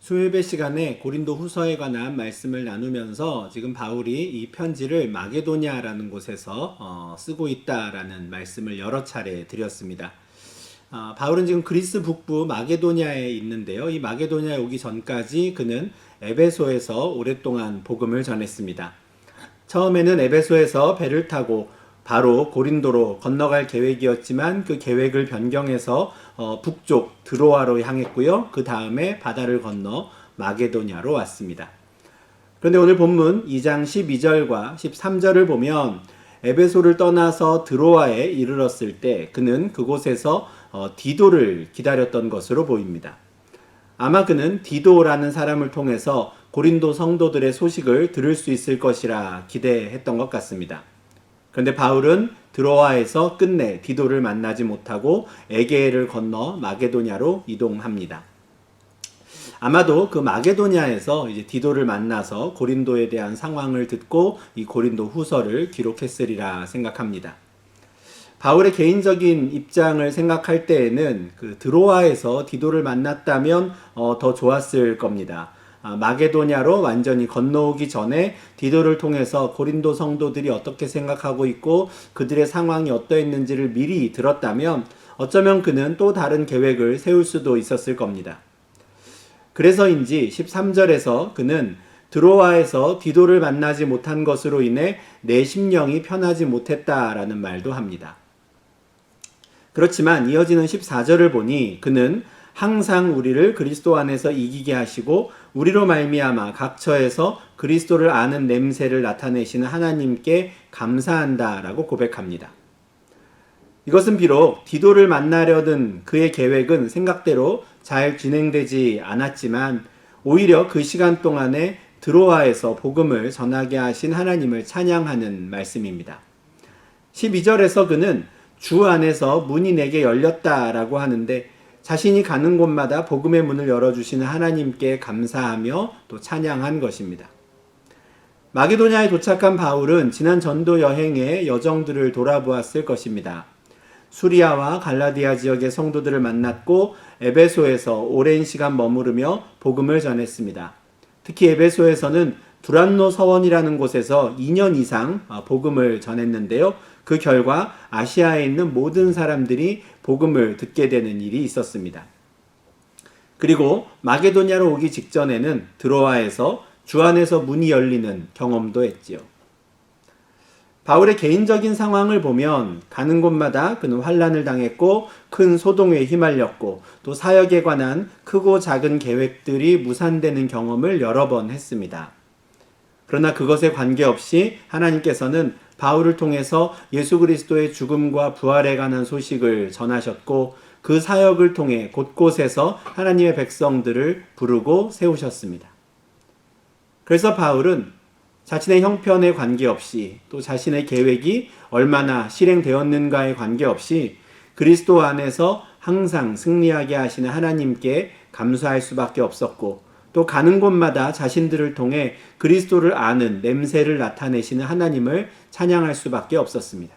수요예배 시간에 고린도 후서에 관한 말씀을 나누면서 지금 바울이 이 편지를 마게도냐라는 곳에서 쓰고 있다라는 말씀을 여러 차례 드렸습니다. 바울은 지금 그리스 북부 마게도냐에 있는데요. 이 마게도냐에 오기 전까지 그는 에베소에서 오랫동안 복음을 전했습니다. 처음에는 에베소에서 배를 타고 바로 고린도로 건너갈 계획이었지만 그 계획을 변경해서 북쪽 드로아로 향했고요. 그 다음에 바다를 건너 마게도냐로 왔습니다. 그런데 오늘 본문 2장 12절과 13절을 보면 에베소를 떠나서 드로아에 이르렀을 때 그는 그곳에서 디도를 기다렸던 것으로 보입니다. 아마 그는 디도라는 사람을 통해서 고린도 성도들의 소식을 들을 수 있을 것이라 기대했던 것 같습니다. 그런데 바울은 드로아에서 끝내 디도를 만나지 못하고 에게해를 건너 마게도냐로 이동합니다. 아마도 그 마게도냐에서 이제 디도를 만나서 고린도에 대한 상황을 듣고 이 고린도 후서를 기록했으리라 생각합니다. 바울의 개인적인 입장을 생각할 때에는 그 드로아에서 디도를 만났다면 더 좋았을 겁니다. 마게도냐로 완전히 건너오기 전에 디도를 통해서 고린도 성도들이 어떻게 생각하고 있고 그들의 상황이 어떠했는지를 미리 들었다면 어쩌면 그는 또 다른 계획을 세울 수도 있었을 겁니다. 그래서인지 13절에서 그는 드로아에서 디도를 만나지 못한 것으로 인해 내 심령이 편하지 못했다라는 말도 합니다. 그렇지만 이어지는 14절을 보니 그는 항상 우리를 그리스도 안에서 이기게 하시고 우리로 말미암아 각 처에서 그리스도를 아는 냄새를 나타내시는 하나님께 감사한다라고 고백합니다. 이것은 비록 디도를 만나려던 그의 계획은 생각대로 잘 진행되지 않았지만 오히려 그 시간 동안에 드로아에서 복음을 전하게 하신 하나님을 찬양하는 말씀입니다. 12절에서 그는 주 안에서 문이 내게 열렸다라고 하는데 자신이 가는 곳마다 복음의 문을 열어주시는 하나님께 감사하며 또 찬양한 것입니다. 마게도냐에 도착한 바울은 지난 전도 여행의 여정들을 돌아보았을 것입니다. 수리아와 갈라디아 지역의 성도들을 만났고 에베소에서 오랜 시간 머무르며 복음을 전했습니다. 특히 에베소에서는 두란노 서원이라는 곳에서 2년 이상 복음을 전했는데요. 그 결과 아시아에 있는 모든 사람들이 복음을 듣게 되는 일이 있었습니다. 그리고 마게도냐로 오기 직전에는 드로아에서 주 안에서 문이 열리는 경험도 했지요. 바울의 개인적인 상황을 보면 가는 곳마다 그는 환난을 당했고 큰 소동에 휘말렸고 또 사역에 관한 크고 작은 계획들이 무산되는 경험을 여러 번 했습니다. 그러나 그것에 관계없이 하나님께서는 바울을 통해서 예수 그리스도의 죽음과 부활에 관한 소식을 전하셨고 그 사역을 통해 곳곳에서 하나님의 백성들을 부르고 세우셨습니다. 그래서 바울은 자신의 형편에 관계없이 또 자신의 계획이 얼마나 실행되었는가에 관계없이 그리스도 안에서 항상 승리하게 하시는 하나님께 감사할 수밖에 없었고 또 가는 곳마다 자신들을 통해 그리스도를 아는 냄새를 나타내시는 하나님을 찬양할 수밖에 없었습니다.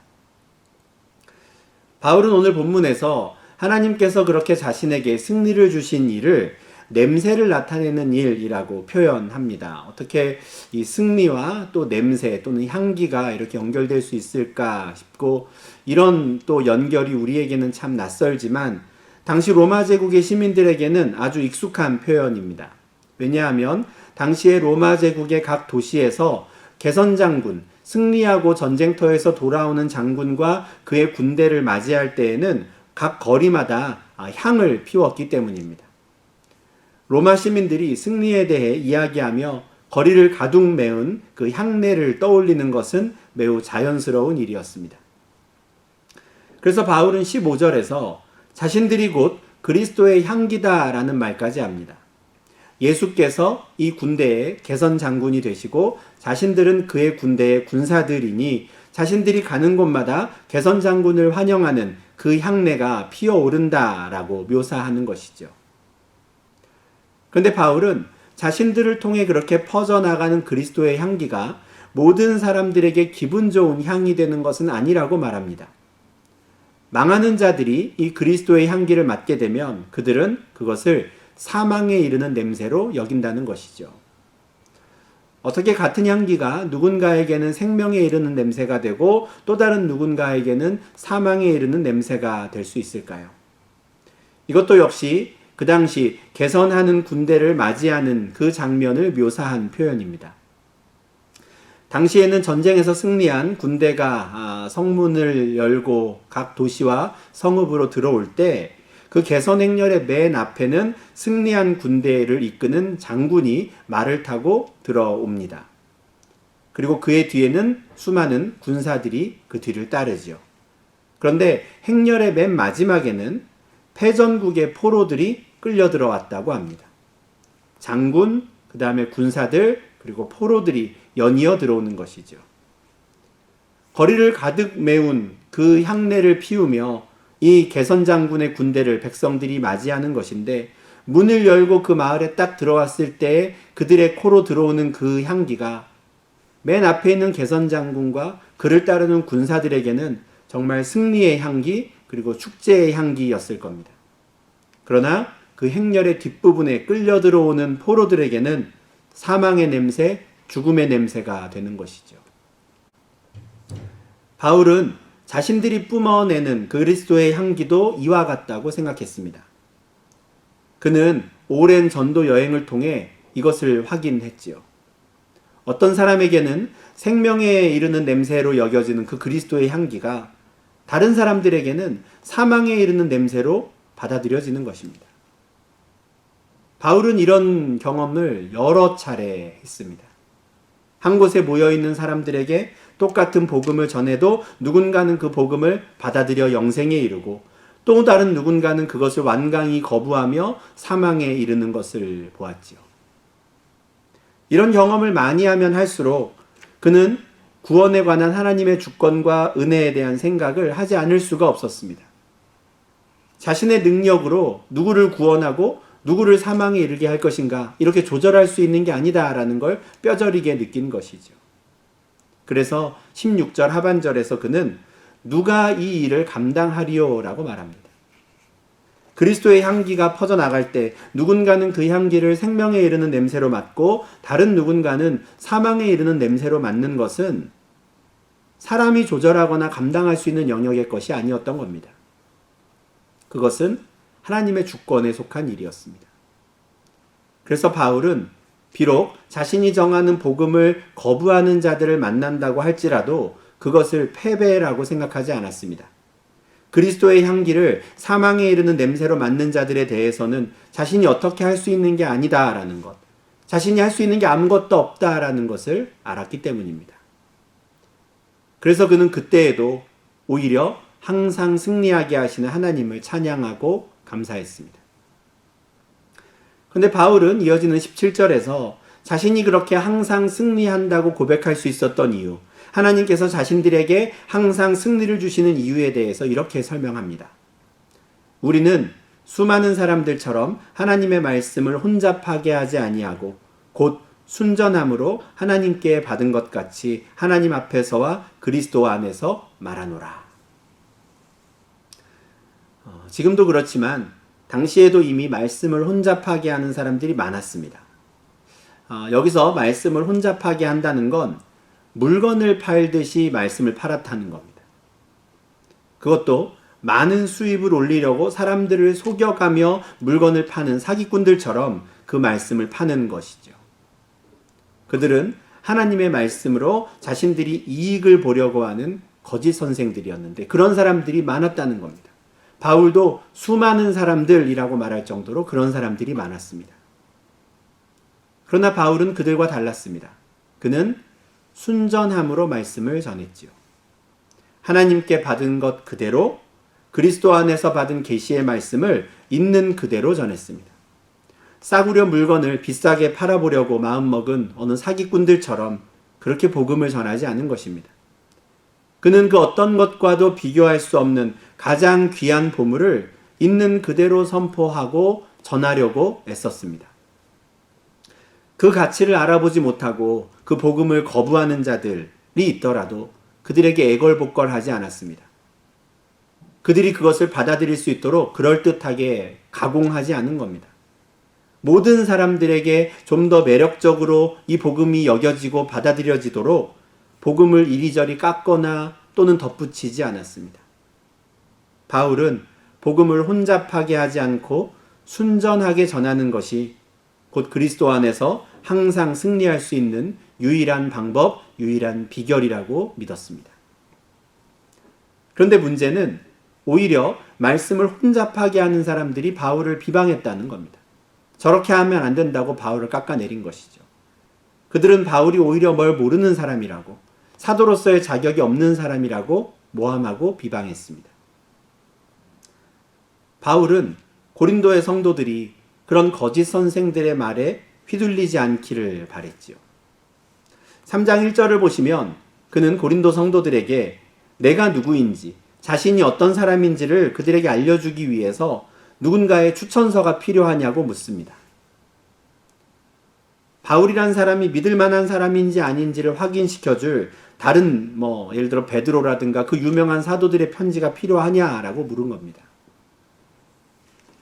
바울은 오늘 본문에서 하나님께서 그렇게 자신에게 승리를 주신 일을 냄새를 나타내는 일이라고 표현합니다. 어떻게 이 승리와 또 냄새 또는 향기가 이렇게 연결될 수 있을까 싶고 이런 또 연결이 우리에게는 참 낯설지만 당시 로마 제국의 시민들에게는 아주 익숙한 표현입니다. 왜냐하면 당시의 로마 제국의 각 도시에서 개선장군, 승리하고 전쟁터에서 돌아오는 장군과 그의 군대를 맞이할 때에는 각 거리마다 향을 피웠기 때문입니다. 로마 시민들이 승리에 대해 이야기하며 거리를 가득 메운 그 향내를 떠올리는 것은 매우 자연스러운 일이었습니다. 그래서 바울은 15절에서 자신들이 곧 그리스도의 향기다라는 말까지 합니다. 예수께서 이 군대의 개선 장군이 되시고 자신들은 그의 군대의 군사들이니 자신들이 가는 곳마다 개선 장군을 환영하는 그 향내가 피어오른다라고 묘사하는 것이죠. 그런데 바울은 자신들을 통해 그렇게 퍼져나가는 그리스도의 향기가 모든 사람들에게 기분 좋은 향이 되는 것은 아니라고 말합니다. 망하는 자들이 이 그리스도의 향기를 맡게 되면 그들은 그것을 사망에 이르는 냄새로 여긴다는 것이죠. 어떻게 같은 향기가 누군가에게는 생명에 이르는 냄새가 되고 또 다른 누군가에게는 사망에 이르는 냄새가 될 수 있을까요? 이것도 역시 그 당시 개선하는 군대를 맞이하는 그 장면을 묘사한 표현입니다. 당시에는 전쟁에서 승리한 군대가 성문을 열고 각 도시와 성읍으로 들어올 때 그 개선 행렬의 맨 앞에는 승리한 군대를 이끄는 장군이 말을 타고 들어옵니다. 그리고 그의 뒤에는 수많은 군사들이 그 뒤를 따르지요. 그런데 행렬의 맨 마지막에는 패전국의 포로들이 끌려 들어왔다고 합니다. 장군, 그 다음에 군사들, 그리고 포로들이 연이어 들어오는 것이죠. 거리를 가득 메운 그 향내를 피우며 이 개선장군의 군대를 백성들이 맞이하는 것인데, 문을 열고 그 마을에 딱 들어왔을 때 그들의 코로 들어오는 그 향기가 맨 앞에 있는 개선장군과 그를 따르는 군사들에게는 정말 승리의 향기, 그리고 축제의 향기였을 겁니다. 그러나 그 행렬의 뒷부분에 끌려 들어오는 포로들에게는 사망의 냄새, 죽음의 냄새가 되는 것이죠. 바울은 자신들이 뿜어내는 그리스도의 향기도 이와 같다고 생각했습니다. 그는 오랜 전도 여행을 통해 이것을 확인했지요. 어떤 사람에게는 생명에 이르는 냄새로 여겨지는 그 그리스도의 향기가 다른 사람들에게는 사망에 이르는 냄새로 받아들여지는 것입니다. 바울은 이런 경험을 여러 차례 했습니다. 한 곳에 모여있는 사람들에게 똑같은 복음을 전해도 누군가는 그 복음을 받아들여 영생에 이르고 또 다른 누군가는 그것을 완강히 거부하며 사망에 이르는 것을 보았지요. 이런 경험을 많이 하면 할수록 그는 구원에 관한 하나님의 주권과 은혜에 대한 생각을 하지 않을 수가 없었습니다. 자신의 능력으로 누구를 구원하고 누구를 사망에 이르게 할 것인가 이렇게 조절할 수 있는 게 아니다라는 걸 뼈저리게 느낀 것이죠. 그래서 16절 하반절에서 그는 누가 이 일을 감당하리요 라고 말합니다. 그리스도의 향기가 퍼져나갈 때 누군가는 그 향기를 생명에 이르는 냄새로 맡고 다른 누군가는 사망에 이르는 냄새로 맡는 것은 사람이 조절하거나 감당할 수 있는 영역의 것이 아니었던 겁니다. 그것은 하나님의 주권에 속한 일이었습니다. 그래서 바울은 비록 자신이 정하는 복음을 거부하는 자들을 만난다고 할지라도 그것을 패배라고 생각하지 않았습니다. 그리스도의 향기를 사망에 이르는 냄새로 맡는 자들에 대해서는 자신이 어떻게 할 수 있는 게 아니다라는 것, 자신이 할 수 있는 게 아무것도 없다라는 것을 알았기 때문입니다. 그래서 그는 그때에도 오히려 항상 승리하게 하시는 하나님을 찬양하고 감사했습니다. 근데 바울은 이어지는 17절에서 자신이 그렇게 항상 승리한다고 고백할 수 있었던 이유, 하나님께서 자신들에게 항상 승리를 주시는 이유에 대해서 이렇게 설명합니다. 우리는 수많은 사람들처럼 하나님의 말씀을 혼잡하게 하지 아니하고 곧 순전함으로 하나님께 받은 것 같이 하나님 앞에서와 그리스도 안에서 말하노라. 지금도 그렇지만 당시에도 이미 말씀을 혼잡하게 하는 사람들이 많았습니다. 여기서 말씀을 혼잡하게 한다는 건 물건을 팔듯이 말씀을 팔았다는 겁니다. 그것도 많은 수입을 올리려고 사람들을 속여가며 물건을 파는 사기꾼들처럼 그 말씀을 파는 것이죠. 그들은 하나님의 말씀으로 자신들이 이익을 보려고 하는 거짓 선생들이었는데 그런 사람들이 많았다는 겁니다. 바울도 수많은 사람들이라고 말할 정도로 그런 사람들이 많았습니다. 그러나 바울은 그들과 달랐습니다. 그는 순전함으로 말씀을 전했지요. 하나님께 받은 것 그대로 그리스도 안에서 받은 계시의 말씀을 있는 그대로 전했습니다. 싸구려 물건을 비싸게 팔아보려고 마음먹은 어느 사기꾼들처럼 그렇게 복음을 전하지 않은 것입니다. 그는 그 어떤 것과도 비교할 수 없는 가장 귀한 보물을 있는 그대로 선포하고 전하려고 애썼습니다. 그 가치를 알아보지 못하고 그 복음을 거부하는 자들이 있더라도 그들에게 애걸복걸하지 않았습니다. 그들이 그것을 받아들일 수 있도록 그럴듯하게 가공하지 않은 겁니다. 모든 사람들에게 좀 더 매력적으로 이 복음이 여겨지고 받아들여지도록 복음을 이리저리 깎거나 또는 덧붙이지 않았습니다. 바울은 복음을 혼잡하게 하지 않고 순전하게 전하는 것이 곧 그리스도 안에서 항상 승리할 수 있는 유일한 방법, 유일한 비결이라고 믿었습니다. 그런데 문제는 오히려 말씀을 혼잡하게 하는 사람들이 바울을 비방했다는 겁니다. 저렇게 하면 안 된다고 바울을 깎아내린 것이죠. 그들은 바울이 오히려 뭘 모르는 사람이라고, 사도로서의 자격이 없는 사람이라고 모함하고 비방했습니다. 바울은 고린도의 성도들이 그런 거짓 선생들의 말에 휘둘리지 않기를 바랬지요. 3장 1절을 보시면 그는 고린도 성도들에게 내가 누구인지, 자신이 어떤 사람인지를 그들에게 알려주기 위해서 누군가의 추천서가 필요하냐고 묻습니다. 바울이란 사람이 믿을 만한 사람인지 아닌지를 확인시켜줄 다른 예를 들어 베드로라든가 그 유명한 사도들의 편지가 필요하냐라고 물은 겁니다.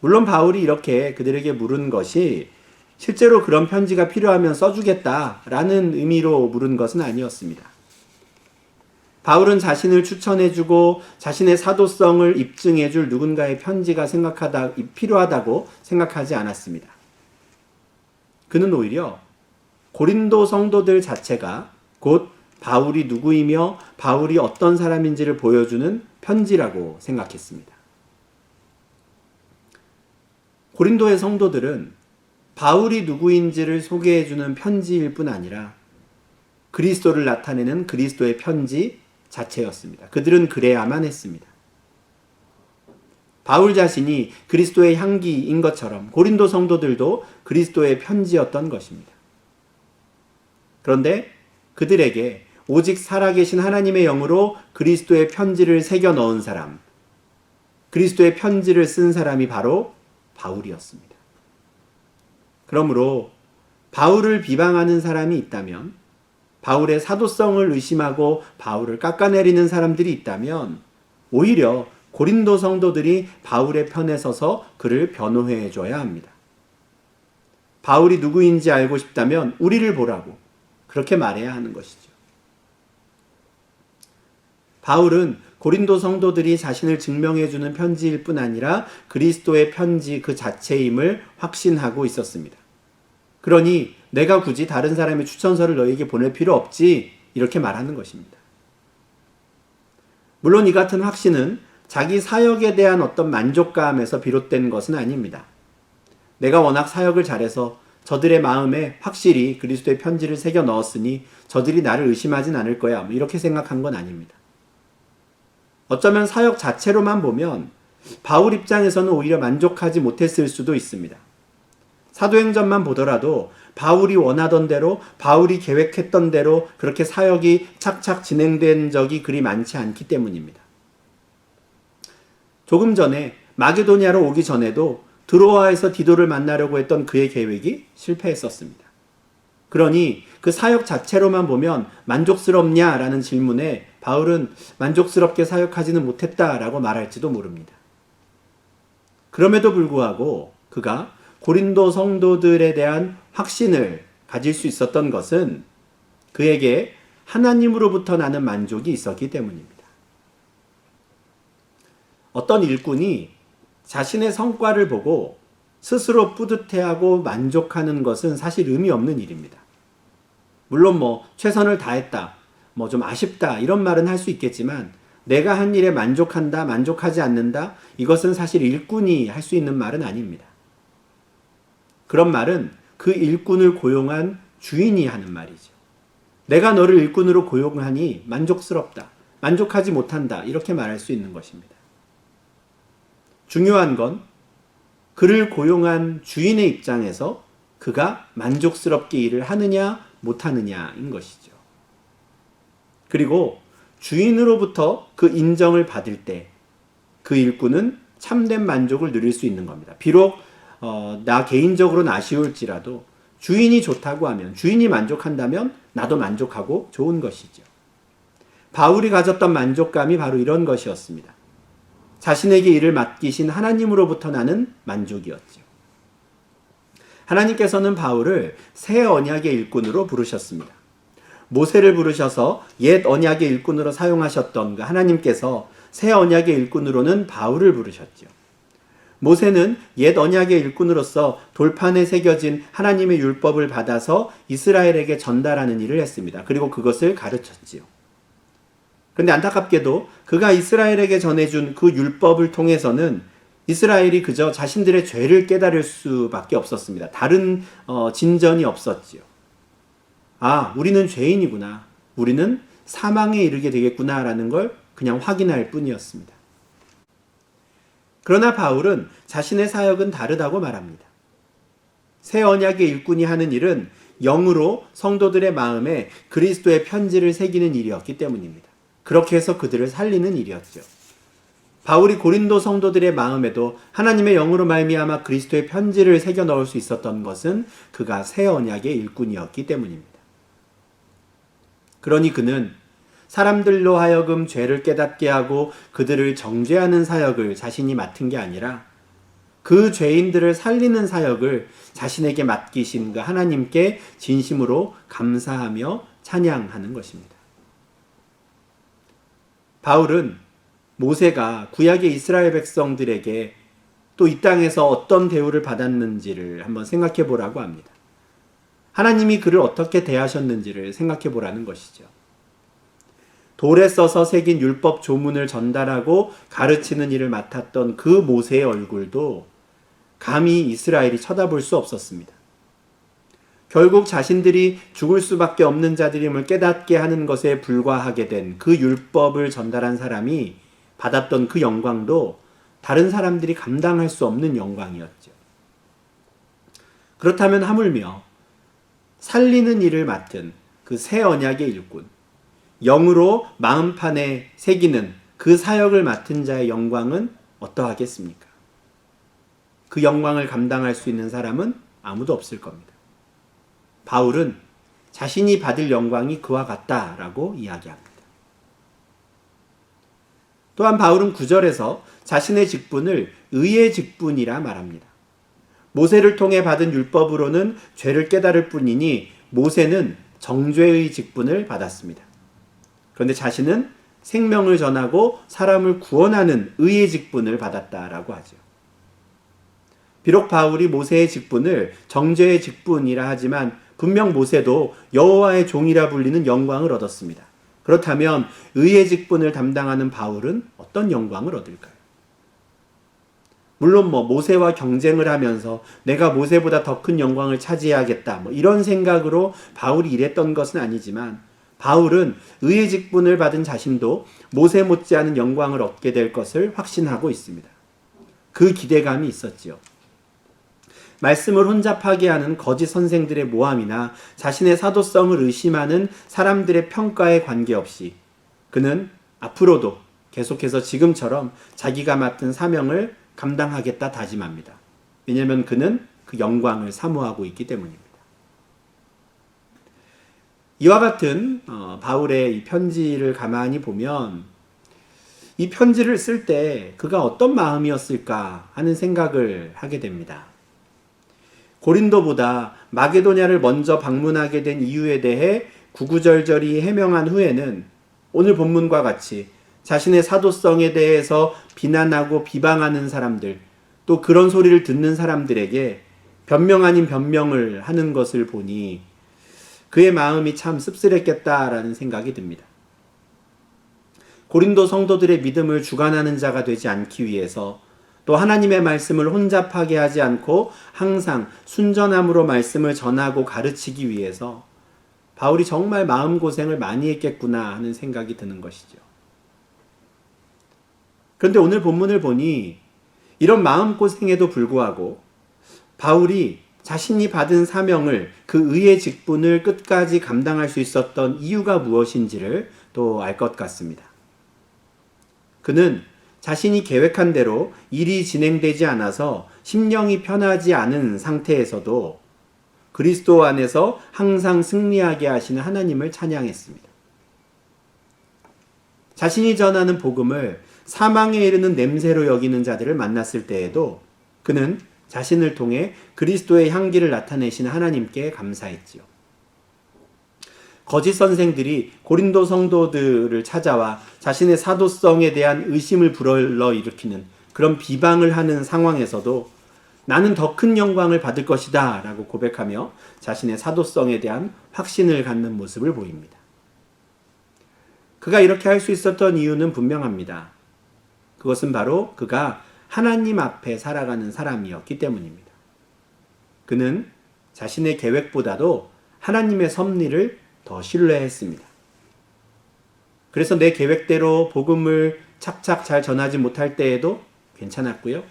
물론 바울이 이렇게 그들에게 물은 것이 실제로 그런 편지가 필요하면 써주겠다라는 의미로 물은 것은 아니었습니다. 바울은 자신을 추천해주고 자신의 사도성을 입증해줄 누군가의 편지가 필요하다고 생각하지 않았습니다. 그는 오히려 고린도 성도들 자체가 곧 바울이 누구이며 바울이 어떤 사람인지를 보여주는 편지라고 생각했습니다. 고린도의 성도들은 바울이 누구인지를 소개해주는 편지일 뿐 아니라 그리스도를 나타내는 그리스도의 편지 자체였습니다. 그들은 그래야만 했습니다. 바울 자신이 그리스도의 향기인 것처럼 고린도 성도들도 그리스도의 편지였던 것입니다. 그런데 그들에게 오직 살아계신 하나님의 영으로 그리스도의 편지를 새겨 넣은 사람, 그리스도의 편지를 쓴 사람이 바로 바울이었습니다. 그러므로 바울을 비방하는 사람이 있다면, 바울의 사도성을 의심하고 바울을 깎아내리는 사람들이 있다면 오히려 고린도 성도들이 바울의 편에 서서 그를 변호해 줘야 합니다. 바울이 누구인지 알고 싶다면 우리를 보라고 그렇게 말해야 하는 것이죠. 바울은 고린도 성도들이 자신을 증명해 주는 편지일 뿐 아니라 그리스도의 편지 그 자체임을 확신하고 있었습니다. 그러니 내가 굳이 다른 사람의 추천서를 너에게 보낼 필요 없지, 이렇게 말하는 것입니다. 물론 이 같은 확신은 자기 사역에 대한 어떤 만족감에서 비롯된 것은 아닙니다. 내가 워낙 사역을 잘해서 저들의 마음에 확실히 그리스도의 편지를 새겨 넣었으니 저들이 나를 의심하진 않을 거야, 이렇게 생각한 건 아닙니다. 어쩌면 사역 자체로만 보면 바울 입장에서는 오히려 만족하지 못했을 수도 있습니다. 사도행전만 보더라도 바울이 원하던 대로, 바울이 계획했던 대로 그렇게 사역이 착착 진행된 적이 그리 많지 않기 때문입니다. 조금 전에 마게도니아로 오기 전에도 드로아에서 디도를 만나려고 했던 그의 계획이 실패했었습니다. 그러니 그 사역 자체로만 보면 만족스럽냐라는 질문에 바울은 만족스럽게 사역하지는 못했다라고 말할지도 모릅니다. 그럼에도 불구하고 그가 고린도 성도들에 대한 확신을 가질 수 있었던 것은 그에게 하나님으로부터 나는 만족이 있었기 때문입니다. 어떤 일꾼이 자신의 성과를 보고 스스로 뿌듯해하고 만족하는 것은 사실 의미 없는 일입니다. 물론 최선을 다했다, 좀 아쉽다 이런 말은 할 수 있겠지만 내가 한 일에 만족한다, 만족하지 않는다, 이것은 사실 일꾼이 할 수 있는 말은 아닙니다. 그런 말은 그 일꾼을 고용한 주인이 하는 말이죠. 내가 너를 일꾼으로 고용하니 만족스럽다, 만족하지 못한다, 이렇게 말할 수 있는 것입니다. 중요한 건 그를 고용한 주인의 입장에서 그가 만족스럽게 일을 하느냐 못하느냐인 것이죠. 그리고 주인으로부터 그 인정을 받을 때 그 일꾼은 참된 만족을 누릴 수 있는 겁니다. 비록 나 개인적으로는 아쉬울지라도 주인이 좋다고 하면, 주인이 만족한다면 나도 만족하고 좋은 것이죠. 바울이 가졌던 만족감이 바로 이런 것이었습니다. 자신에게 일을 맡기신 하나님으로부터 나는 만족이었죠. 하나님께서는 바울을 새 언약의 일꾼으로 부르셨습니다. 모세를 부르셔서 옛 언약의 일꾼으로 사용하셨던 그 하나님께서 새 언약의 일꾼으로는 바울을 부르셨죠. 모세는 옛 언약의 일꾼으로서 돌판에 새겨진 하나님의 율법을 받아서 이스라엘에게 전달하는 일을 했습니다. 그리고 그것을 가르쳤지요. 그런데 안타깝게도 그가 이스라엘에게 전해준 그 율법을 통해서는 이스라엘이 그저 자신들의 죄를 깨달을 수밖에 없었습니다. 다른 진전이 없었지요. 아, 우리는 죄인이구나. 우리는 사망에 이르게 되겠구나라는 걸 그냥 확인할 뿐이었습니다. 그러나 바울은 자신의 사역은 다르다고 말합니다. 새 언약의 일꾼이 하는 일은 영으로 성도들의 마음에 그리스도의 편지를 새기는 일이었기 때문입니다. 그렇게 해서 그들을 살리는 일이었죠. 바울이 고린도 성도들의 마음에도 하나님의 영으로 말미암아 그리스도의 편지를 새겨 넣을 수 있었던 것은 그가 새 언약의 일꾼이었기 때문입니다. 그러니 그는 사람들로 하여금 죄를 깨닫게 하고 그들을 정죄하는 사역을 자신이 맡은 게 아니라 그 죄인들을 살리는 사역을 자신에게 맡기신 그 하나님께 진심으로 감사하며 찬양하는 것입니다. 바울은 모세가 구약의 이스라엘 백성들에게 또 이 땅에서 어떤 대우를 받았는지를 한번 생각해 보라고 합니다. 하나님이 그를 어떻게 대하셨는지를 생각해 보라는 것이죠. 돌에 써서 새긴 율법 조문을 전달하고 가르치는 일을 맡았던 그 모세의 얼굴도 감히 이스라엘이 쳐다볼 수 없었습니다. 결국 자신들이 죽을 수밖에 없는 자들임을 깨닫게 하는 것에 불과하게 된 그 율법을 전달한 사람이 받았던 그 영광도 다른 사람들이 감당할 수 없는 영광이었죠. 그렇다면 하물며 살리는 일을 맡은 그 새 언약의 일꾼, 영으로 마음판에 새기는 그 사역을 맡은 자의 영광은 어떠하겠습니까? 그 영광을 감당할 수 있는 사람은 아무도 없을 겁니다. 바울은 자신이 받을 영광이 그와 같다라고 이야기합니다. 또한 바울은 9절에서 자신의 직분을 의의 직분이라 말합니다. 모세를 통해 받은 율법으로는 죄를 깨달을 뿐이니 모세는 정죄의 직분을 받았습니다. 그런데 자신은 생명을 전하고 사람을 구원하는 의의 직분을 받았다라고 하죠. 비록 바울이 모세의 직분을 정죄의 직분이라 하지만 분명 모세도 여호와의 종이라 불리는 영광을 얻었습니다. 그렇다면 의의 직분을 담당하는 바울은 어떤 영광을 얻을까요? 물론 모세와 경쟁을 하면서 내가 모세보다 더 큰 영광을 차지해야겠다 이런 생각으로 바울이 일했던 것은 아니지만 바울은 의의 직분을 받은 자신도 모세 못지않은 영광을 얻게 될 것을 확신하고 있습니다. 그 기대감이 있었지요. 말씀을 혼잡하게 하는 거짓 선생들의 모함이나 자신의 사도성을 의심하는 사람들의 평가에 관계없이 그는 앞으로도 계속해서 지금처럼 자기가 맡은 사명을 감당하겠다 다짐합니다. 왜냐하면 그는 그 영광을 사모하고 있기 때문입니다. 이와 같은 바울의 이 편지를 가만히 보면 이 편지를 쓸 때 그가 어떤 마음이었을까 하는 생각을 하게 됩니다. 고린도보다 마게도냐를 먼저 방문하게 된 이유에 대해 구구절절히 해명한 후에는 오늘 본문과 같이 자신의 사도성에 대해서 비난하고 비방하는 사람들, 또 그런 소리를 듣는 사람들에게 변명 아닌 변명을 하는 것을 보니 그의 마음이 참 씁쓸했겠다라는 생각이 듭니다. 고린도 성도들의 믿음을 주관하는 자가 되지 않기 위해서 또 하나님의 말씀을 혼잡하게 하지 않고 항상 순전함으로 말씀을 전하고 가르치기 위해서 바울이 정말 마음고생을 많이 했겠구나 하는 생각이 드는 것이죠. 그런데 오늘 본문을 보니 이런 마음고생에도 불구하고 바울이 자신이 받은 사명을 그 의의 직분을 끝까지 감당할 수 있었던 이유가 무엇인지를 또 알 것 같습니다. 그는 자신이 계획한 대로 일이 진행되지 않아서 심령이 편하지 않은 상태에서도 그리스도 안에서 항상 승리하게 하시는 하나님을 찬양했습니다. 자신이 전하는 복음을 사망에 이르는 냄새로 여기는 자들을 만났을 때에도 그는 자신을 통해 그리스도의 향기를 나타내시는 하나님께 감사했지요. 거짓 선생들이 고린도 성도들을 찾아와 자신의 사도성에 대한 의심을 불러일으키는 그런 비방을 하는 상황에서도 나는 더 큰 영광을 받을 것이다 라고 고백하며 자신의 사도성에 대한 확신을 갖는 모습을 보입니다. 그가 이렇게 할 수 있었던 이유는 분명합니다. 그것은 바로 그가 하나님 앞에 살아가는 사람이었기 때문입니다. 그는 자신의 계획보다도 하나님의 섭리를 더 신뢰했습니다. 그래서 내 계획대로 복음을 착착 잘 전하지 못할 때에도 괜찮았고요.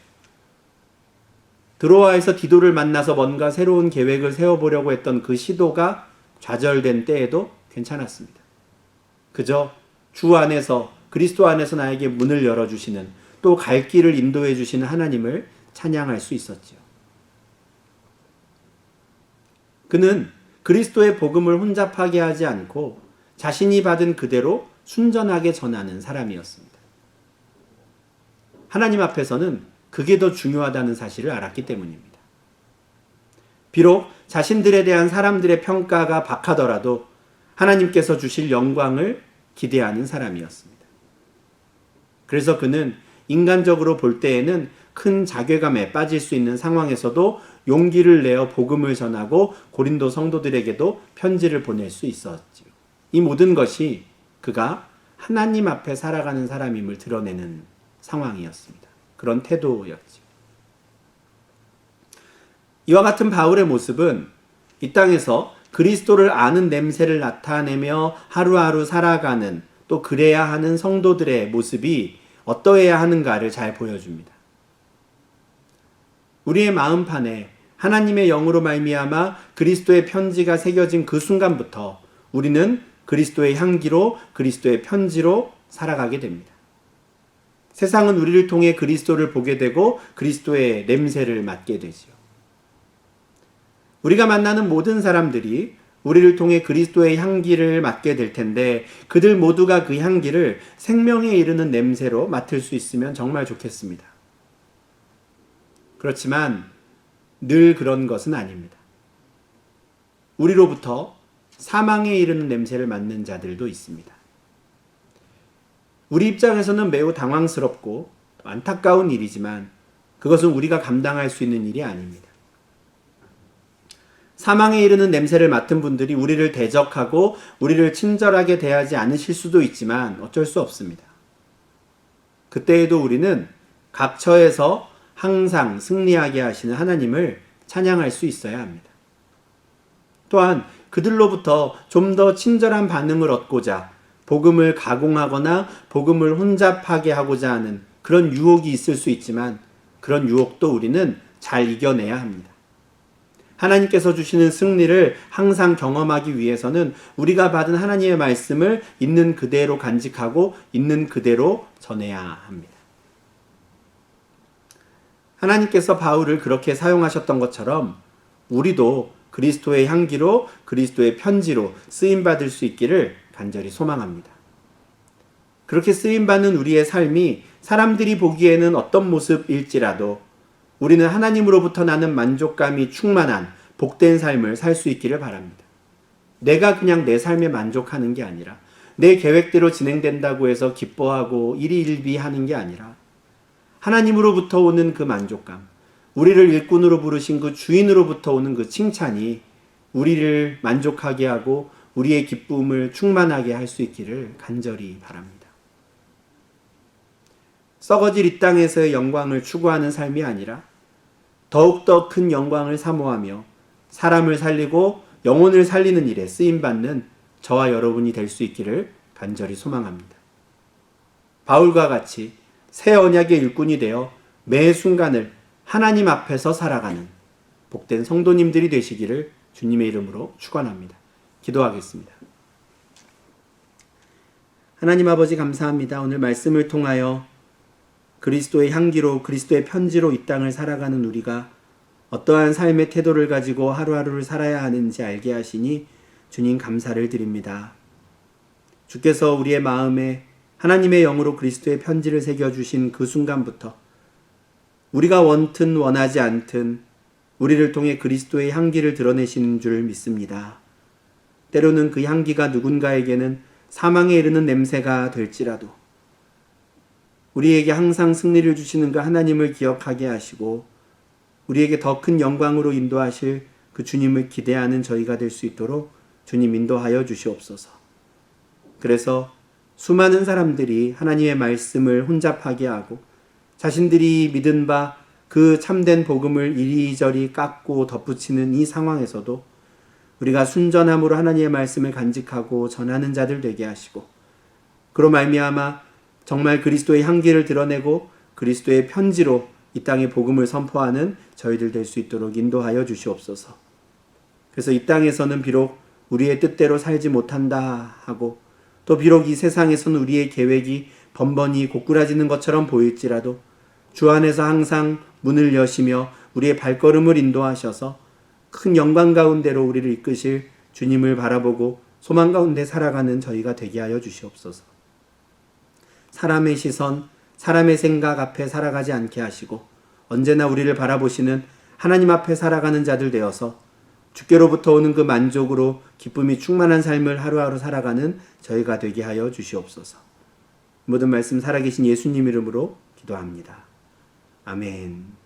드로아에서 디도를 만나서 뭔가 새로운 계획을 세워보려고 했던 그 시도가 좌절된 때에도 괜찮았습니다. 그저 주 안에서 그리스도 안에서 나에게 문을 열어주시는 또 갈 길을 인도해 주시는 하나님을 찬양할 수 있었지요. 그는 그리스도의 복음을 혼잡하게 하지 않고 자신이 받은 그대로 순전하게 전하는 사람이었습니다. 하나님 앞에서는 그게 더 중요하다는 사실을 알았기 때문입니다. 비록 자신들에 대한 사람들의 평가가 박하더라도 하나님께서 주실 영광을 기대하는 사람이었습니다. 그래서 그는 인간적으로 볼 때에는 큰 자괴감에 빠질 수 있는 상황에서도 용기를 내어 복음을 전하고 고린도 성도들에게도 편지를 보낼 수 있었지요. 이 모든 것이 그가 하나님 앞에 살아가는 사람임을 드러내는 상황이었습니다. 그런 태도였지요. 이와 같은 바울의 모습은 이 땅에서 그리스도를 아는 냄새를 나타내며 하루하루 살아가는 또 그래야 하는 성도들의 모습이 어떠해야 하는가를 잘 보여줍니다. 우리의 마음판에 하나님의 영으로 말미암아 그리스도의 편지가 새겨진 그 순간부터 우리는 그리스도의 향기로 그리스도의 편지로 살아가게 됩니다. 세상은 우리를 통해 그리스도를 보게 되고 그리스도의 냄새를 맡게 되지요. 우리가 만나는 모든 사람들이 우리를 통해 그리스도의 향기를 맡게 될 텐데 그들 모두가 그 향기를 생명에 이르는 냄새로 맡을 수 있으면 정말 좋겠습니다. 그렇지만 늘 그런 것은 아닙니다. 우리로부터 사망에 이르는 냄새를 맡는 자들도 있습니다. 우리 입장에서는 매우 당황스럽고 안타까운 일이지만 그것은 우리가 감당할 수 있는 일이 아닙니다. 사망에 이르는 냄새를 맡은 분들이 우리를 대적하고 우리를 친절하게 대하지 않으실 수도 있지만 어쩔 수 없습니다. 그때에도 우리는 각처에서 항상 승리하게 하시는 하나님을 찬양할 수 있어야 합니다. 또한 그들로부터 좀 더 친절한 반응을 얻고자 복음을 가공하거나 복음을 혼잡하게 하고자 하는 그런 유혹이 있을 수 있지만 그런 유혹도 우리는 잘 이겨내야 합니다. 하나님께서 주시는 승리를 항상 경험하기 위해서는 우리가 받은 하나님의 말씀을 있는 그대로 간직하고 있는 그대로 전해야 합니다. 하나님께서 바울을 그렇게 사용하셨던 것처럼 우리도 그리스도의 향기로 그리스도의 편지로 쓰임받을 수 있기를 간절히 소망합니다. 그렇게 쓰임받는 우리의 삶이 사람들이 보기에는 어떤 모습일지라도 우리는 하나님으로부터 나는 만족감이 충만한 복된 삶을 살 수 있기를 바랍니다. 내가 그냥 내 삶에 만족하는 게 아니라 내 계획대로 진행된다고 해서 기뻐하고 일희일비하는 게 아니라 하나님으로부터 오는 그 만족감, 우리를 일꾼으로 부르신 그 주인으로부터 오는 그 칭찬이 우리를 만족하게 하고 우리의 기쁨을 충만하게 할 수 있기를 간절히 바랍니다. 썩어질 이 땅에서의 영광을 추구하는 삶이 아니라 더욱더 큰 영광을 사모하며 사람을 살리고 영혼을 살리는 일에 쓰임받는 저와 여러분이 될 수 있기를 간절히 소망합니다. 바울과 같이 새 언약의 일꾼이 되어 매 순간을 하나님 앞에서 살아가는 복된 성도님들이 되시기를 주님의 이름으로 축원합니다. 기도하겠습니다. 하나님 아버지 감사합니다. 오늘 말씀을 통하여 그리스도의 향기로 그리스도의 편지로 이 땅을 살아가는 우리가 어떠한 삶의 태도를 가지고 하루하루를 살아야 하는지 알게 하시니 주님 감사를 드립니다. 주께서 우리의 마음에 하나님의 영으로 그리스도의 편지를 새겨주신 그 순간부터 우리가 원튼 원하지 않든 우리를 통해 그리스도의 향기를 드러내시는 줄 믿습니다. 때로는 그 향기가 누군가에게는 사망에 이르는 냄새가 될지라도 우리에게 항상 승리를 주시는 그 하나님을 기억하게 하시고 우리에게 더 큰 영광으로 인도하실 그 주님을 기대하는 저희가 될 수 있도록 주님 인도하여 주시옵소서. 그래서 수많은 사람들이 하나님의 말씀을 혼잡하게 하고 자신들이 믿은 바 그 참된 복음을 이리저리 깎고 덧붙이는 이 상황에서도 우리가 순전함으로 하나님의 말씀을 간직하고 전하는 자들 되게 하시고 그로 말미암아 정말 그리스도의 향기를 드러내고 그리스도의 편지로 이 땅에 복음을 선포하는 저희들 될 수 있도록 인도하여 주시옵소서. 그래서 이 땅에서는 비록 우리의 뜻대로 살지 못한다 하고 또 비록 이 세상에서는 우리의 계획이 번번이 고꾸라지는 것처럼 보일지라도 주 안에서 항상 문을 여시며 우리의 발걸음을 인도하셔서 큰 영광 가운데로 우리를 이끄실 주님을 바라보고 소망 가운데 살아가는 저희가 되게 하여 주시옵소서. 사람의 시선, 사람의 생각 앞에 살아가지 않게 하시고 언제나 우리를 바라보시는 하나님 앞에 살아가는 자들 되어서 주께로부터 오는 그 만족으로 기쁨이 충만한 삶을 하루하루 살아가는 저희가 되게 하여 주시옵소서. 모든 말씀 살아계신 예수님 이름으로 기도합니다. 아멘.